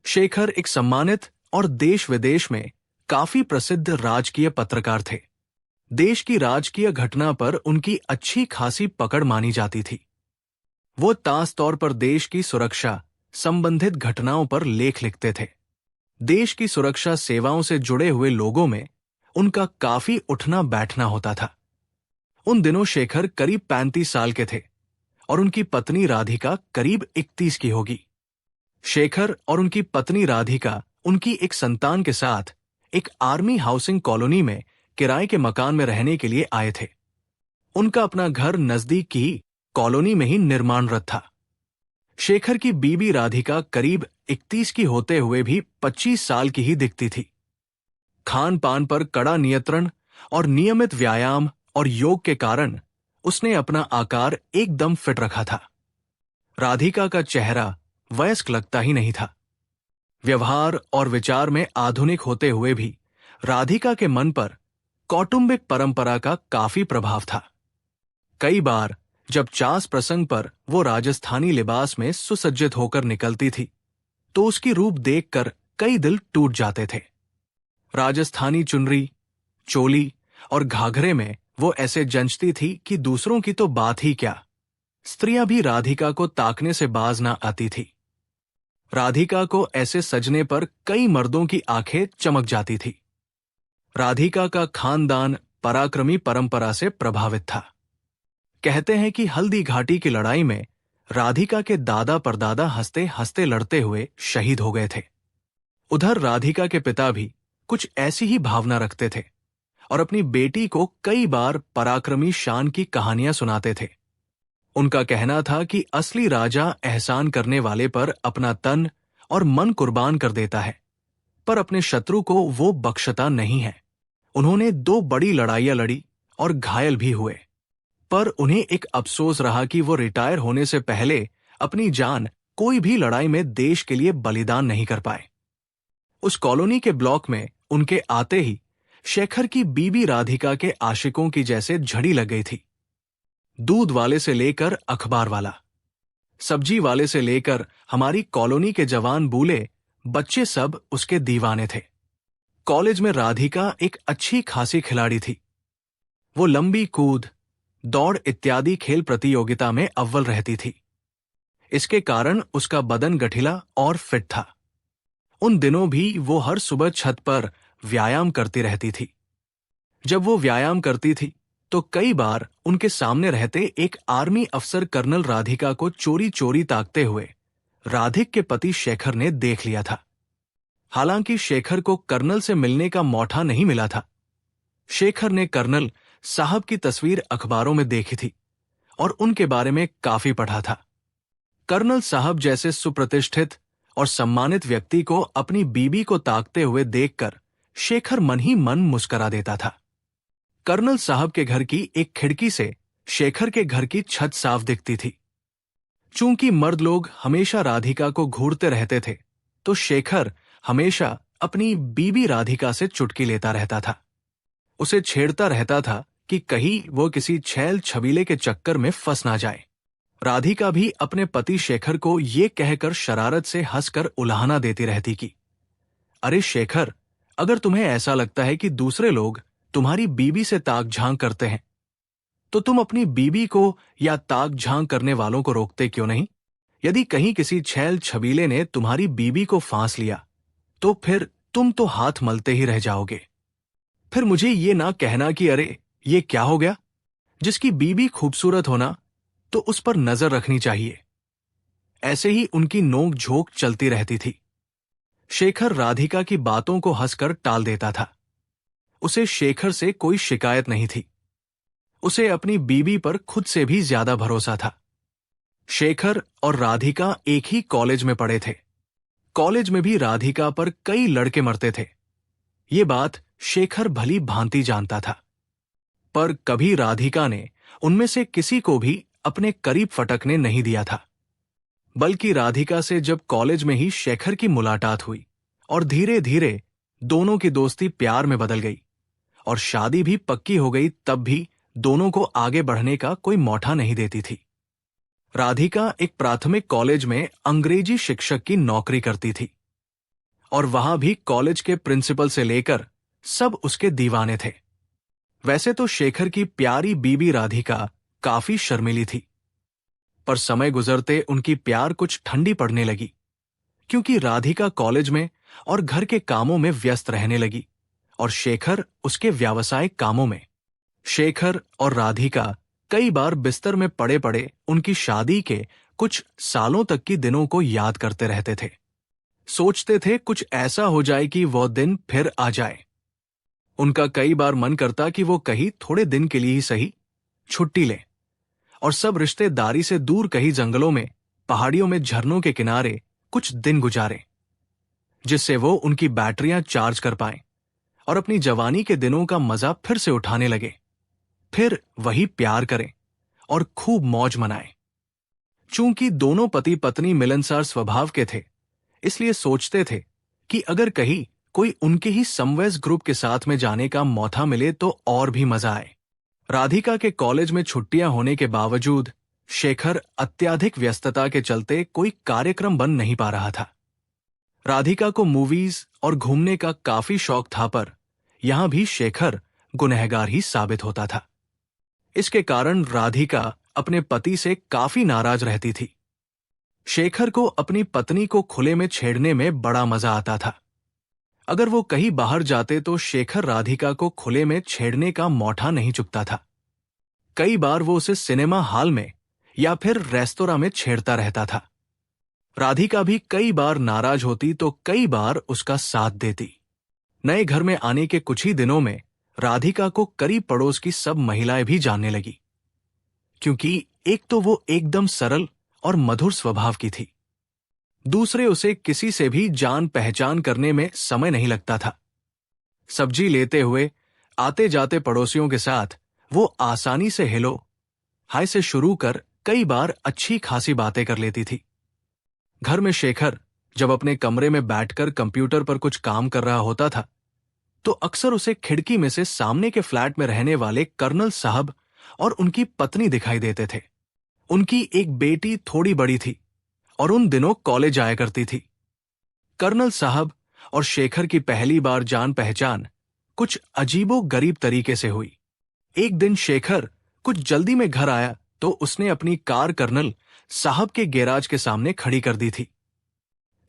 शेखर एक सम्मानित और देश विदेश में काफी प्रसिद्ध राजकीय पत्रकार थे। देश की राजकीय घटना पर उनकी अच्छी खासी पकड़ मानी जाती थी। वो खास तौर पर देश की सुरक्षा संबंधित घटनाओं पर लेख लिखते थे। देश की सुरक्षा सेवाओं से जुड़े हुए लोगों में उनका काफी उठना बैठना होता था। उन दिनों शेखर करीब 35 साल के थे और उनकी पत्नी राधिका करीब 31 की होगी। शेखर और उनकी पत्नी राधिका उनकी एक संतान के साथ एक आर्मी हाउसिंग कॉलोनी में किराए के मकान में रहने के लिए आए थे। उनका अपना घर नजदीक की कॉलोनी में ही निर्माणरत था। शेखर की बीबी राधिका करीब 31 की होते हुए भी 25 साल की ही दिखती थी। खान पान पर कड़ा नियंत्रण और नियमित व्यायाम और योग के कारण उसने अपना आकार एकदम फिट रखा था। राधिका का चेहरा वयस्क लगता ही नहीं था। व्यवहार और विचार में आधुनिक होते हुए भी राधिका के मन पर कौटुंबिक परंपरा का काफी प्रभाव था। कई बार जब चास प्रसंग पर वो राजस्थानी लिबास में सुसज्जित होकर निकलती थी तो उसकी रूप देखकर कई दिल टूट जाते थे। राजस्थानी चुनरी, चोली और घाघरे में वो ऐसे जंचती थी कि दूसरों की तो बात ही क्या, स्त्रियां भी राधिका को ताकने से बाज ना आती थी। राधिका को ऐसे सजने पर कई मर्दों की आंखें चमक जाती थी। राधिका का खानदान पराक्रमी परंपरा से प्रभावित था। कहते हैं कि हल्दी घाटी की लड़ाई में राधिका के दादा परदादा हंसते हंसते लड़ते हुए शहीद हो गए थे। उधर राधिका के पिता भी कुछ ऐसी ही भावना रखते थे और अपनी बेटी को कई बार पराक्रमी शान की कहानियां सुनाते थे। उनका कहना था कि असली राजा एहसान करने वाले पर अपना तन और मन कुर्बान कर देता है, पर अपने शत्रु को वो बख्शता नहीं है। उन्होंने 2 बड़ी लड़ाइयां लड़ी और घायल भी हुए, पर उन्हें एक अफसोस रहा कि वो रिटायर होने से पहले अपनी जान कोई भी लड़ाई में देश के लिए बलिदान नहीं कर पाए। उस कॉलोनी के ब्लॉक में उनके आते ही शेखर की बीबी राधिका के आशिकों की जैसे झड़ी लग गई थी। दूध वाले से लेकर अखबार वाला, सब्जी वाले से लेकर हमारी कॉलोनी के जवान बूले बच्चे सब उसके दीवाने थे। कॉलेज में राधिका एक अच्छी खासी खिलाड़ी थी। वो लंबी कूद, दौड़ इत्यादि खेल प्रतियोगिता में अव्वल रहती थी। इसके कारण उसका बदन गठिला और फिट था। उन दिनों भी वो हर सुबह छत पर व्यायाम करती रहती थी। जब वो व्यायाम करती थी तो कई बार उनके सामने रहते एक आर्मी अफसर कर्नल राधिका को चोरी चोरी ताकते हुए राधिक के पति शेखर ने देख लिया था। हालांकि शेखर को कर्नल से मिलने का मौका नहीं मिला था। शेखर ने कर्नल साहब की तस्वीर अखबारों में देखी थी और उनके बारे में काफी पढ़ा था। कर्नल साहब जैसे सुप्रतिष्ठित और सम्मानित व्यक्ति को अपनी बीबी को ताकते हुए देखकर शेखर मन ही मन मुस्करा देता था। कर्नल साहब के घर की एक खिड़की से शेखर के घर की छत साफ दिखती थी। चूंकि मर्द लोग हमेशा राधिका को घूरते रहते थे, तो शेखर हमेशा अपनी बीबी राधिका से चुटकी लेता रहता था। उसे छेड़ता रहता था कि कहीं वो किसी छैल छबीले के चक्कर में फंस ना जाए। राधिका भी अपने पति शेखर को ये कहकर शरारत से हंसकर उलाहना देती रहती कि अरे शेखर, अगर तुम्हें ऐसा लगता है कि दूसरे लोग तुम्हारी बीबी से ताक झांक करते हैं, तो तुम अपनी बीबी को या ताक झांक करने वालों को रोकते क्यों नहीं? यदि कहीं किसी छैल छबीले ने तुम्हारी बीबी को फांस लिया, तो फिर तुम तो हाथ मलते ही रह जाओगे। फिर मुझे ये ना कहना कि अरे ये क्या हो गया। जिसकी बीबी खूबसूरत होना तो उस पर नजर रखनी चाहिए। ऐसे ही उनकी नोक झोंक चलती रहती थी। शेखर राधिका की बातों को हंसकर टाल देता था। उसे शेखर से कोई शिकायत नहीं थी। उसे अपनी बीबी पर खुद से भी ज्यादा भरोसा था। शेखर और राधिका एक ही कॉलेज में पढ़े थे। कॉलेज में भी राधिका पर कई लड़के मरते थे। ये बात शेखर भली भांति जानता था, पर कभी राधिका ने उनमें से किसी को भी अपने करीब फटकने नहीं दिया था। बल्कि राधिका से जब कॉलेज में ही शेखर की मुलाकात हुई और धीरे धीरे दोनों की दोस्ती प्यार में बदल गई और शादी भी पक्की हो गई, तब भी दोनों को आगे बढ़ने का कोई मौका नहीं देती थी। राधिका एक प्राथमिक कॉलेज में अंग्रेजी शिक्षक की नौकरी करती थी। और वहां भी कॉलेज के प्रिंसिपल से लेकर सब उसके दीवाने थे। वैसे तो शेखर की प्यारी बीबी राधिका काफी शर्मीली थी, पर समय गुजरते उनकी प्यार कुछ ठंडी पड़ने लगी, क्योंकि राधिका कॉलेज में और घर के कामों में व्यस्त रहने लगी और शेखर उसके व्यावसायिक कामों में। शेखर और राधिका कई बार बिस्तर में पड़े पड़े उनकी शादी के कुछ सालों तक की दिनों को याद करते रहते थे। सोचते थे कुछ ऐसा हो जाए कि वो दिन फिर आ जाए। उनका कई बार मन करता कि वो कहीं थोड़े दिन के लिए ही सही छुट्टी लें और सब रिश्तेदारी से दूर कहीं जंगलों में, पहाड़ियों में, झरनों के किनारे कुछ दिन गुजारें, जिससे वो उनकी बैटरियां चार्ज कर पाएं और अपनी जवानी के दिनों का मजा फिर से उठाने लगे। फिर वही प्यार करें और खूब मौज मनाएं। चूंकि दोनों पति पत्नी मिलनसार स्वभाव के थे, इसलिए सोचते थे कि अगर कहीं कोई उनके ही समवयस्क ग्रुप के साथ में जाने का मौका मिले तो और भी मजा आए। राधिका के कॉलेज में छुट्टियां होने के बावजूद शेखर अत्यधिक व्यस्तता के चलते कोई कार्यक्रम बन नहीं पा रहा था। राधिका को मूवीज और घूमने का काफी शौक था, पर यहां भी शेखर गुनहगार ही साबित होता था। इसके कारण राधिका अपने पति से काफी नाराज रहती थी। शेखर को अपनी पत्नी को खुले में छेड़ने में बड़ा मजा आता था। अगर वो कहीं बाहर जाते तो शेखर राधिका को खुले में छेड़ने का मौका नहीं चुकता था। कई बार वो उसे सिनेमा हॉल में या फिर रेस्तोरां में छेड़ता रहता था। राधिका भी कई बार नाराज होती तो कई बार उसका साथ देती। नए घर में आने के कुछ ही दिनों में राधिका को करीब पड़ोस की सब महिलाएं भी जानने लगी, क्योंकि एक तो वो एकदम सरल और मधुर स्वभाव की थी, दूसरे उसे किसी से भी जान पहचान करने में समय नहीं लगता था। सब्जी लेते हुए आते जाते पड़ोसियों के साथ वो आसानी से हेलो हाय से शुरू कर कई बार अच्छी खासी बातें कर लेती थी। घर में शेखर जब अपने कमरे में बैठकर कंप्यूटर पर कुछ काम कर रहा होता था तो अक्सर उसे खिड़की में से सामने के फ्लैट में रहने वाले कर्नल साहब और उनकी पत्नी दिखाई देते थे। उनकी एक बेटी थोड़ी बड़ी थी और उन दिनों कॉलेज आया करती थी। कर्नल साहब और शेखर की पहली बार जान पहचान कुछ अजीबो गरीब तरीके से हुई। एक दिन शेखर कुछ जल्दी में घर आया तो उसने अपनी कार कर्नल साहब के गैराज के सामने खड़ी कर दी थी।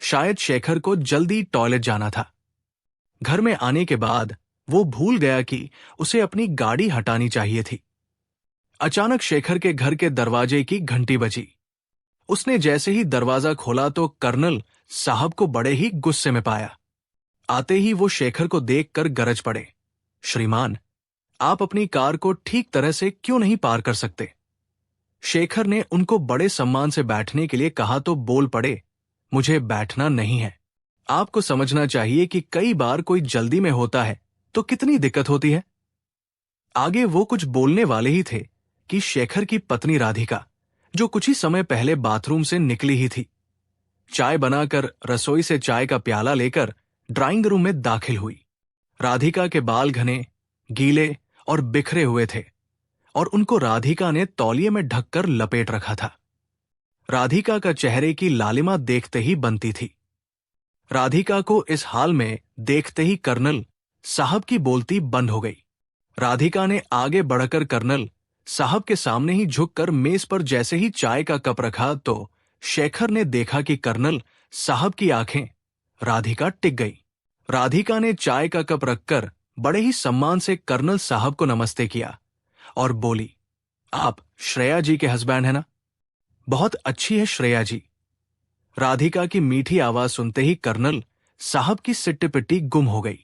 शायद शेखर को जल्दी टॉयलेट जाना था। घर में आने के बाद वो भूल गया कि उसे अपनी गाड़ी हटानी चाहिए थी। अचानक शेखर के घर के दरवाजे की घंटी बजी। उसने जैसे ही दरवाजा खोला तो कर्नल साहब को बड़े ही गुस्से में पाया। आते ही वो शेखर को देखकर गरज पड़े, श्रीमान, आप अपनी कार को ठीक तरह से क्यों नहीं पार कर सकते? शेखर ने उनको बड़े सम्मान से बैठने के लिए कहा तो बोल पड़े, मुझे बैठना नहीं है। आपको समझना चाहिए कि कई बार कोई जल्दी में होता है तो कितनी दिक्कत होती है। आगे वो कुछ बोलने वाले ही थे कि शेखर की पत्नी राधिका, जो कुछ ही समय पहले बाथरूम से निकली ही थी, चाय बनाकर रसोई से चाय का प्याला लेकर ड्राइंग रूम में दाखिल हुई। राधिका के बाल घने, गीले और बिखरे हुए थे और उनको राधिका ने तौलिए में ढककर लपेट रखा था। राधिका का चेहरे की लालिमा देखते ही बनती थी। राधिका को इस हाल में देखते ही कर्नल साहब की बोलती बंद हो गई। राधिका ने आगे बढ़कर कर्नल साहब के सामने ही झुककर मेज पर जैसे ही चाय का कप रखा तो शेखर ने देखा कि कर्नल साहब की आंखें राधिका टिक गई। राधिका ने चाय का कप रखकर बड़े ही सम्मान से कर्नल साहब को नमस्ते किया और बोली, आप श्रेया जी के हस्बैंड हैं ना? बहुत अच्छी है श्रेया जी। राधिका की मीठी आवाज सुनते ही कर्नल साहब की सिट्टी पिट्टी गुम हो गई।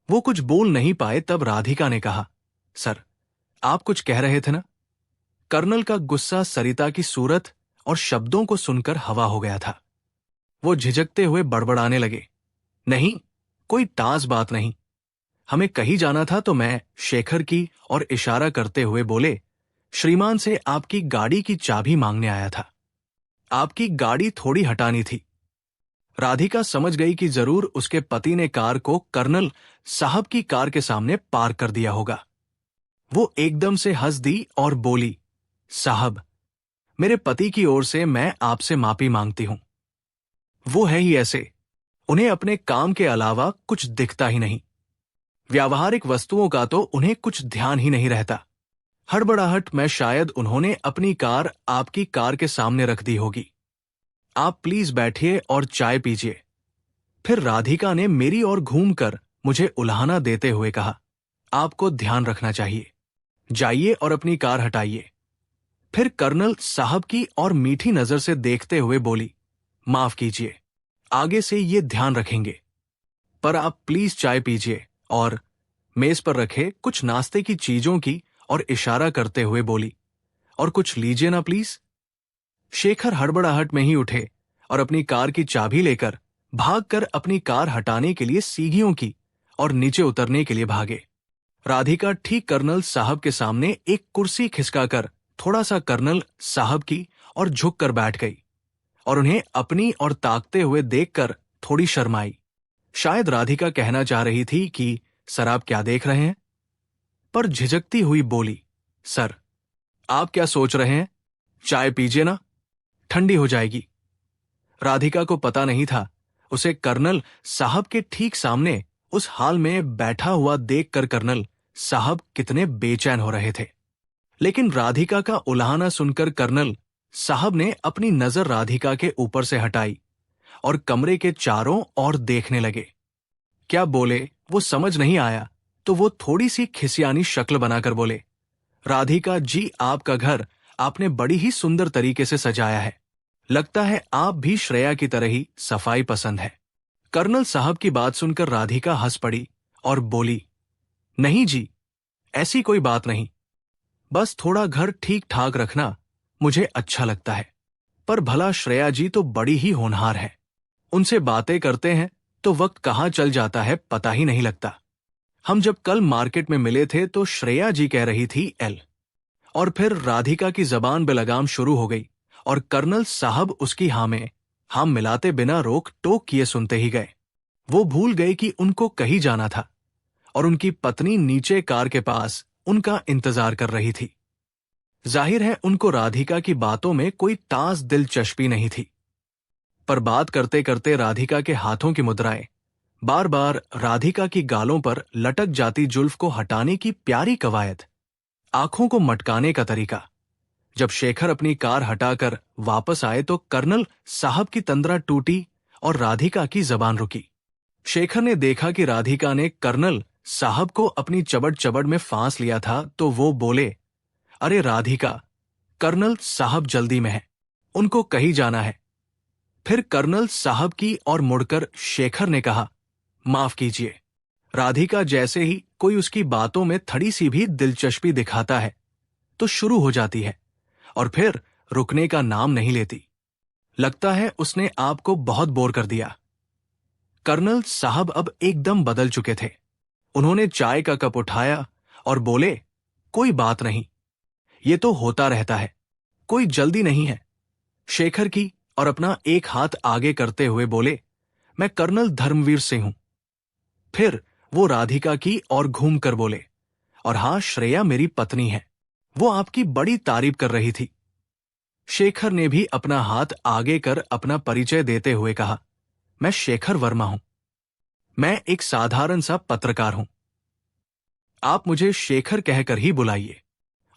वो कुछ बोल नहीं पाए। तब राधिका ने कहा, सर, आप कुछ कह रहे थे ना? कर्नल का गुस्सा सरिता की सूरत और शब्दों को सुनकर हवा हो गया था। वो झिझकते हुए बड़बड़ाने लगे, नहीं, कोई ताज बात नहीं, हमें कहीं जाना था तो मैं शेखर की और इशारा करते हुए बोले, श्रीमान से आपकी गाड़ी की चाबी मांगने आया था। आपकी गाड़ी थोड़ी हटानी थी। राधिका समझ गई कि जरूर उसके पति ने कार को कर्नल साहब की कार के सामने पार्क कर दिया होगा। वो एकदम से हंस दी और बोली, साहब, मेरे पति की ओर से मैं आपसे माफी मांगती हूं। वो है ही ऐसे, उन्हें अपने काम के अलावा कुछ दिखता ही नहीं। व्यावहारिक वस्तुओं का तो उन्हें कुछ ध्यान ही नहीं रहता। हड़बड़ाहट में शायद उन्होंने अपनी कार आपकी कार के सामने रख दी होगी। आप प्लीज बैठिए और चाय पीजिए। फिर राधिका ने मेरी ओर घूमकर मुझे उल्हाना देते हुए कहा, आपको ध्यान रखना चाहिए, जाइए और अपनी कार हटाइए। फिर कर्नल साहब की और मीठी नजर से देखते हुए बोली, माफ कीजिए, आगे से ये ध्यान रखेंगे, पर आप प्लीज चाय पीजिए और मेज पर रखे कुछ नाश्ते की चीजों की और इशारा करते हुए बोली, और कुछ लीजिए ना प्लीज। शेखर हड़बड़ाहट में ही उठे और अपनी कार की चाबी लेकर भागकर अपनी कार हटाने के लिए सीढ़ियों की और नीचे उतरने के लिए भागे। राधिका ठीक कर्नल साहब के सामने एक कुर्सी खिसकाकर थोड़ा सा कर्नल साहब की और झुककर बैठ गई और उन्हें अपनी और ताकते हुए देखकर थोड़ी शर्माई। शायद राधिका कहना चाह रही थी कि सर आप क्या देख रहे हैं, पर झिझकती हुई बोली, सर आप क्या सोच रहे हैं, चाय पीजिए ना, ठंडी हो जाएगी। राधिका को पता नहीं था उसे कर्नल साहब के ठीक सामने उस हाल में बैठा हुआ देखकर कर्नल साहब कितने बेचैन हो रहे थे। लेकिन राधिका का उल्हाना सुनकर कर्नल साहब ने अपनी नजर राधिका के ऊपर से हटाई और कमरे के चारों ओर देखने लगे। क्या बोले वो समझ नहीं आया, तो वो थोड़ी सी खिसियानी शक्ल बनाकर बोले, राधिका जी आपका घर आपने बड़ी ही सुंदर तरीके से सजाया है, लगता है आप भी श्रेया की तरह ही सफाई पसंद है। कर्नल साहब की बात सुनकर राधिका हंस पड़ी और बोली, नहीं जी, ऐसी कोई बात नहीं, बस थोड़ा घर ठीक ठाक रखना मुझे अच्छा लगता है। पर भला श्रेया जी तो बड़ी ही होनहार है, उनसे बातें करते हैं तो वक्त कहाँ चल जाता है पता ही नहीं लगता। हम जब कल मार्केट में मिले थे तो श्रेया जी कह रही थी एल, और फिर राधिका की जबान बेलगाम शुरू हो गई और कर्नल साहब उसकी हाँ में हाँ मिलाते बिना रोक टोक किए सुनते ही गए। वो भूल गए कि उनको कहीं जाना था और उनकी पत्नी नीचे कार के पास उनका इंतजार कर रही थी। जाहिर है उनको राधिका की बातों में कोई ताज दिलचस्पी नहीं थी, पर बात करते करते राधिका के हाथों की मुद्राएं, बार बार राधिका की गालों पर लटक जाती जुल्फ को हटाने की प्यारी कवायद, आंखों को मटकाने का तरीका। जब शेखर अपनी कार हटाकर वापस आए तो कर्नल साहब की तंद्रा टूटी और राधिका की जबान रुकी। शेखर ने देखा कि राधिका ने कर्नल साहब को अपनी चबड़ चबड़ में फांस लिया था, तो वो बोले, अरे राधिका, कर्नल साहब जल्दी में है, उनको कहीं जाना है। फिर कर्नल साहब की और मुड़कर शेखर ने कहा, माफ कीजिए। राधिका जैसे ही कोई उसकी बातों में थोड़ी सी भी दिलचस्पी दिखाता है तो शुरू हो जाती है और फिर रुकने का नाम नहीं लेती। लगता है उसने आपको बहुत बोर कर दिया। कर्नल साहब अब एकदम बदल चुके थे। उन्होंने चाय का कप उठाया और बोले, कोई बात नहीं, ये तो होता रहता है, कोई जल्दी नहीं है। शेखर की और अपना एक हाथ आगे करते हुए बोले, मैं कर्नल धर्मवीर सिंह हूं। फिर वो राधिका की और घूम कर बोले, और हां श्रेया मेरी पत्नी है, वो आपकी बड़ी तारीफ कर रही थी। शेखर ने भी अपना हाथ आगे कर अपना परिचय देते हुए कहा, मैं शेखर वर्मा हूं, मैं एक साधारण सा पत्रकार हूं, आप मुझे शेखर कहकर ही बुलाइए।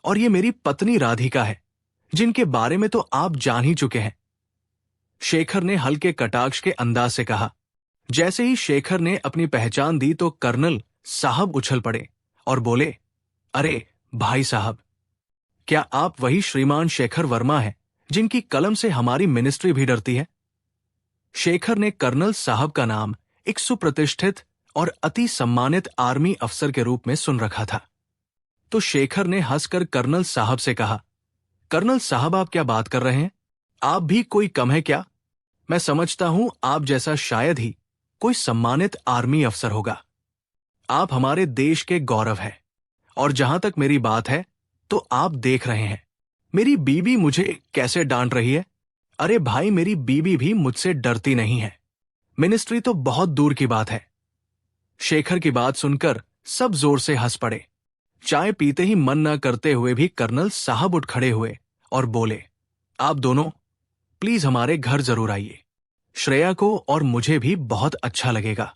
और ये मेरी पत्नी राधिका है, जिनके बारे में तो आप जान ही चुके हैं। शेखर ने हल्के कटाक्ष के अंदाज से कहा। जैसे ही शेखर ने अपनी पहचान दी तो कर्नल साहब उछल पड़े और बोले, अरे भाई साहब, क्या आप वही श्रीमान शेखर वर्मा हैं जिनकी कलम से हमारी मिनिस्ट्री भी डरती है? शेखर ने कर्नल साहब का नाम एक सुप्रतिष्ठित और अति सम्मानित आर्मी अफसर के रूप में सुन रखा था। तो शेखर ने हंसकर कर्नल साहब से कहा, कर्नल साहब आप क्या बात कर रहे हैं, आप भी कोई कम है क्या? मैं समझता हूं आप जैसा शायद ही कोई सम्मानित आर्मी अफसर होगा। आप हमारे देश के गौरव हैं। और जहां तक मेरी बात है तो आप देख रहे हैं मेरी बीबी मुझे कैसे डांट रही है। अरे भाई, मेरी बीबी भी मुझसे डरती नहीं है, मिनिस्ट्री तो बहुत दूर की बात है। शेखर की बात सुनकर सब जोर से हंस पड़े। चाय पीते ही मन न करते हुए भी कर्नल साहब उठ खड़े हुए और बोले, आप दोनों प्लीज हमारे घर जरूर आइए, श्रेया को और मुझे भी बहुत अच्छा लगेगा।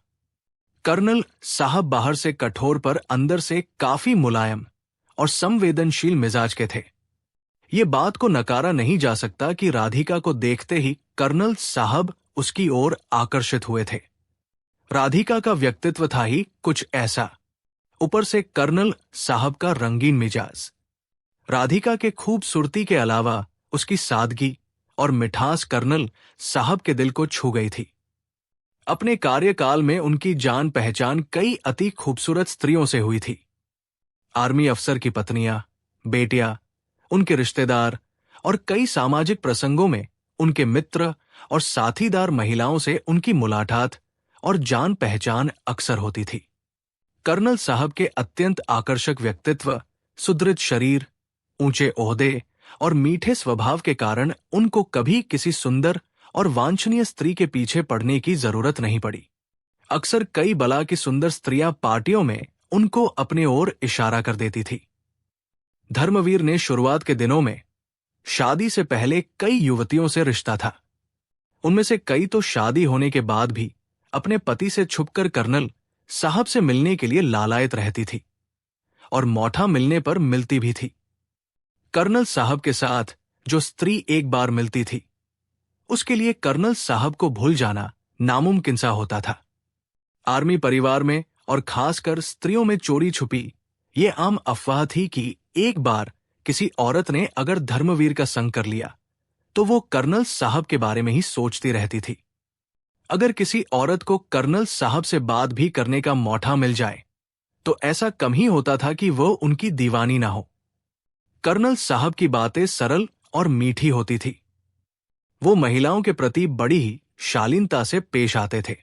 कर्नल साहब बाहर से कठोर पर अंदर से काफी मुलायम और संवेदनशील मिजाज के थे। ये बात को नकारा नहीं जा सकता कि राधिका को देखते ही कर्नल साहब उसकी ओर आकर्षित हुए थे। राधिका का व्यक्तित्व था ही कुछ ऐसा, ऊपर से कर्नल साहब का रंगीन मिजाज। राधिका के खूबसूरती के अलावा उसकी सादगी और मिठास कर्नल साहब के दिल को छू गई थी। अपने कार्यकाल में उनकी जान पहचान कई अति खूबसूरत स्त्रियों से हुई थी। आर्मी अफसर की पत्नियां, बेटियां, उनके रिश्तेदार और कई सामाजिक प्रसंगों में उनके मित्र और साथीदार महिलाओं से उनकी मुलाकात और जान पहचान अक्सर होती थी। कर्नल साहब के अत्यंत आकर्षक व्यक्तित्व, सुदृढ़ शरीर, ऊंचे ओहदे और मीठे स्वभाव के कारण उनको कभी किसी सुंदर और वांछनीय स्त्री के पीछे पड़ने की जरूरत नहीं पड़ी। अक्सर कई बला की सुंदर स्त्रियां पार्टियों में उनको अपने ओर इशारा कर देती थी। धर्मवीर ने शुरुआत के दिनों में शादी से पहले कई युवतियों से रिश्ता था। उनमें से कई तो शादी होने के बाद भी अपने पति से छुपकर कर्नल साहब से मिलने के लिए लालायत रहती थी और मौठा मिलने पर मिलती भी थी। कर्नल साहब के साथ जो स्त्री एक बार मिलती थी, उसके लिए कर्नल साहब को भूल जाना नामुमकिन सा होता था। आर्मी परिवार में और खासकर स्त्रियों में चोरी छुपी ये आम अफवाह थी कि एक बार किसी औरत ने अगर धर्मवीर का संग कर लिया तो वो कर्नल साहब के बारे में ही सोचती रहती थी। अगर किसी औरत को कर्नल साहब से बात भी करने का मौका मिल जाए तो ऐसा कम ही होता था कि वो उनकी दीवानी ना हो। कर्नल साहब की बातें सरल और मीठी होती थी। वो महिलाओं के प्रति बड़ी ही शालीनता से पेश आते थे,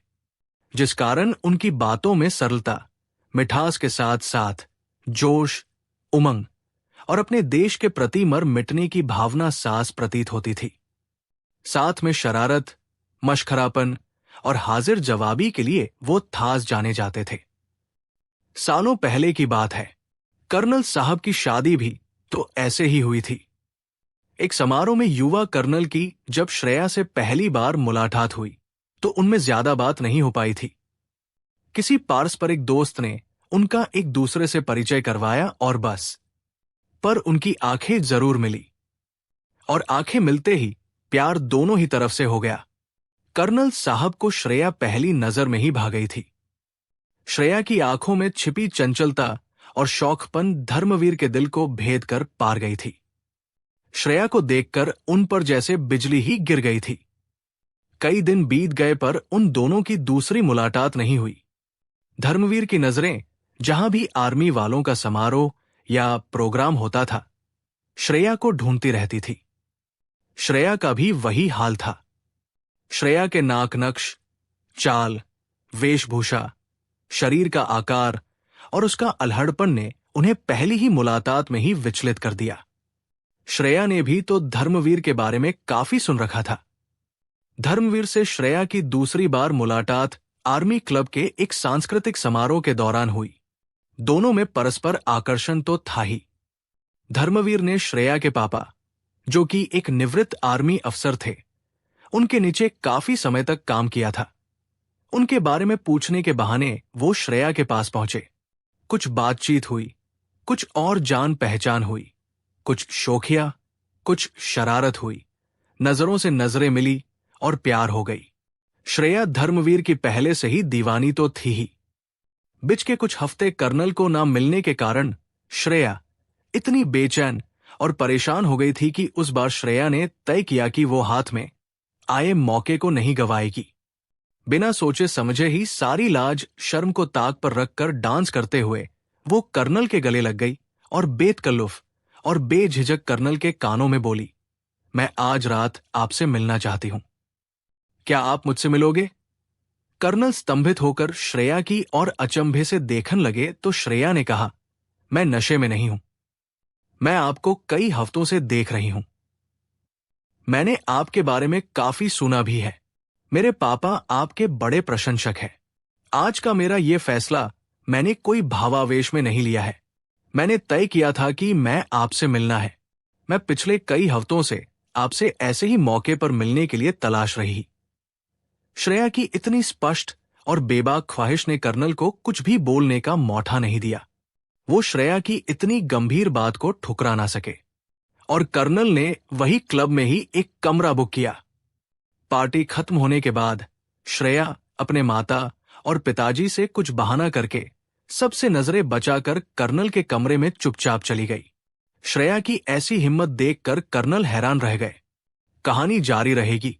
जिस कारण उनकी बातों में सरलता, मिठास के साथ साथ जोश, उमंग और अपने देश के प्रति मर मिटने की भावना सास प्रतीत होती थी। साथ में शरारत, मशखरापन और हाजिर जवाबी के लिए वो थास जाने जाते थे। सालों पहले की बात है, कर्नल साहब की शादी भी तो ऐसे ही हुई थी। एक समारोह में युवा कर्नल की जब श्रेया से पहली बार मुलाकात हुई तो उनमें ज्यादा बात नहीं हो पाई थी। किसी पारस्परिक दोस्त ने उनका एक दूसरे से परिचय करवाया और बस। पर उनकी आंखें जरूर मिली और आंखें मिलते ही प्यार दोनों ही तरफ से हो गया। कर्नल साहब को श्रेया पहली नजर में ही भा गई थी। श्रेया की आंखों में छिपी चंचलता और शौकपन धर्मवीर के दिल को भेद कर पार गई थी। श्रेया को देखकर उन पर जैसे बिजली ही गिर गई थी। कई दिन बीत गए पर उन दोनों की दूसरी मुलाकात नहीं हुई। धर्मवीर की नजरें जहां भी आर्मी वालों का समारोह या प्रोग्राम होता था, श्रेया को ढूंढती रहती थी। श्रेया का भी वही हाल था। श्रेया के नाक नक्श, चाल, वेशभूषा, शरीर का आकार और उसका अल्हड़पन ने उन्हें पहली ही मुलाकात में ही विचलित कर दिया। श्रेया ने भी तो धर्मवीर के बारे में काफी सुन रखा था। धर्मवीर से श्रेया की दूसरी बार मुलाकात आर्मी क्लब के एक सांस्कृतिक समारोह के दौरान हुई। दोनों में परस्पर आकर्षण तो था ही। धर्मवीर ने श्रेया के पापा, जो कि एक निवृत्त आर्मी अफसर थे, उनके नीचे काफी समय तक काम किया था। उनके बारे में पूछने के बहाने वो श्रेया के पास पहुंचे। कुछ बातचीत हुई, कुछ और जान पहचान हुई, कुछ शोखिया, कुछ शरारत हुई, नजरों से नजरें मिली और प्यार हो गई। श्रेया धर्मवीर की पहले से ही दीवानी तो थी ही। बीच के कुछ हफ्ते कर्नल को ना मिलने के कारण श्रेया इतनी बेचैन और परेशान हो गई थी कि उस बार श्रेया ने तय किया कि वो हाथ में आए मौके को नहीं गंवाएगी। बिना सोचे समझे ही सारी लाज शर्म को ताक पर रखकर डांस करते हुए वो कर्नल के गले लग गई और बेतकल्लुफ और बेझिझक कर्नल के कानों में बोली, मैं आज रात आपसे मिलना चाहती हूं। क्या आप मुझसे मिलोगे? कर्नल स्तंभित होकर श्रेया की और अचंभे से देखने लगे तो श्रेया ने कहा, मैं नशे में नहीं हूं। मैं आपको कई हफ्तों से देख रही हूं। मैंने आपके बारे में काफी सुना भी है। मेरे पापा आपके बड़े प्रशंसक हैं। आज का मेरा यह फैसला मैंने कोई भावावेश में नहीं लिया है। मैंने तय किया था कि मैं आपसे मिलना है। मैं पिछले कई हफ्तों से आपसे ऐसे ही मौके पर मिलने के लिए तलाश रही। श्रेया की इतनी स्पष्ट और बेबाक ख्वाहिश ने कर्नल को कुछ भी बोलने का मौका नहीं दिया। वो श्रेया की इतनी गंभीर बात को ठुकरा ना सके और कर्नल ने वही क्लब में ही एक कमरा बुक किया। पार्टी खत्म होने के बाद श्रेया अपने माता और पिताजी से कुछ बहाना करके सबसे नजरें बचाकर कर्नल के कमरे में चुपचाप चली गई। श्रेया की ऐसी हिम्मत देखकर कर्नल हैरान रह गए। कहानी जारी रहेगी।